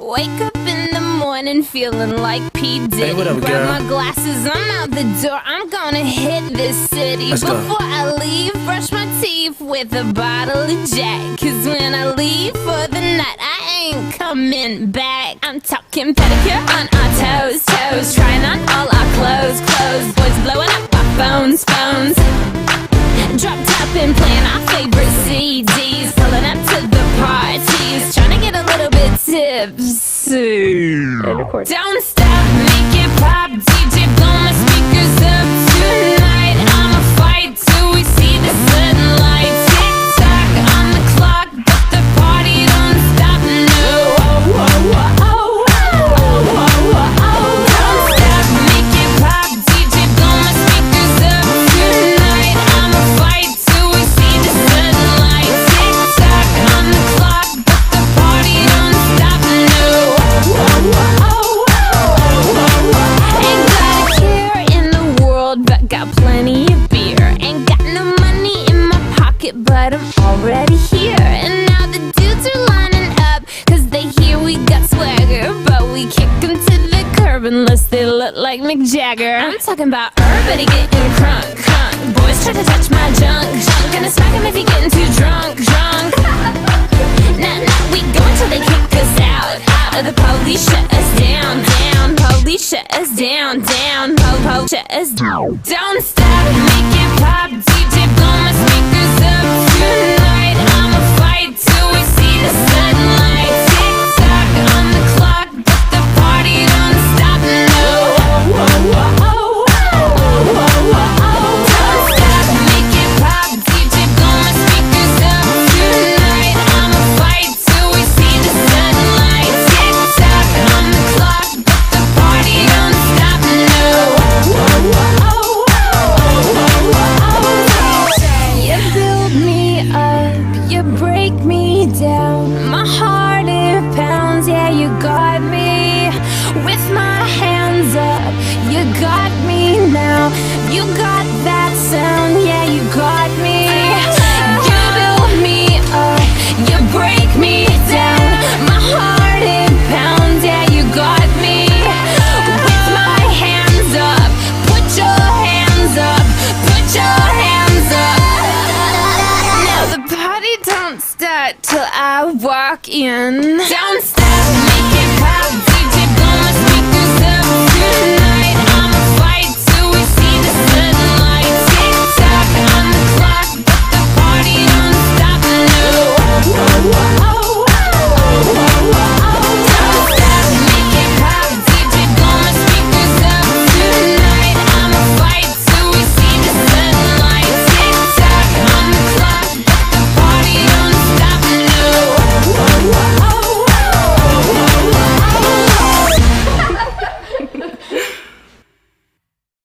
Wake up in the morning feeling like P. Diddy. Hey, what up, Grab girl? my glasses, I'm out the door. I'm gonna hit this city. Let's go. Before I leave, brush my teeth with a bottle of Jack. Cause when I leave for the night, I ain't coming back. I'm talking pedicure on our toes, toes. Trying on all our clothes, clothes. Boys blowing up our phones, phones. Drop top and playing our favorite CDs. Pulling up to the parties, trying to get a little bit tipsy. Don't stop, make it pop. DJ, blow my speakers up tonight. I'ma fight till we see the sunlight. Tick tock on the clock, but the party don't stop. No. Don't stop, make it pop. DJ, blow my speakers up tonight. I'ma fight till we see the sunlight. Tick tock on the clock, but the party don't stop. No. Ain't got a care in the world, but got plenty of beer. Ain't got no money in my pocket, but I'm already here. And now the dudes are lining up, cause they hear we got swagger. But we kick them to the curb unless they look like Mick Jagger. I'm talking about everybody getting crunk, crunk. Boys try to touch my junk, junk. Gonna smack him if he getting too drunk, drunk. Nah, we go until they kick us out, out. Of the police shut us down, down. Police shut us down, down. Po, shut us down. Don't stop, make it pop. DJ, blow my speakers up tonight. I'ma fight till we see the sunlight. Tick tock on the clock, but the party don't stop. No. Don't stop, make it pop. DJ, blow my speakers up tonight. I'ma fight till we see the sunlight. Tick tock on the clock, but the party don't stop. No. You build me up, you break me down. My heart it pounds, yeah, you got me. With my hands up, you got me now. You got that sound, yeah, you got me. You build me up, you break me down. My heart it pounds, yeah, you got me. With my hands up, put your hands up, put your hands up. Now the party don't start till I walk in. Don't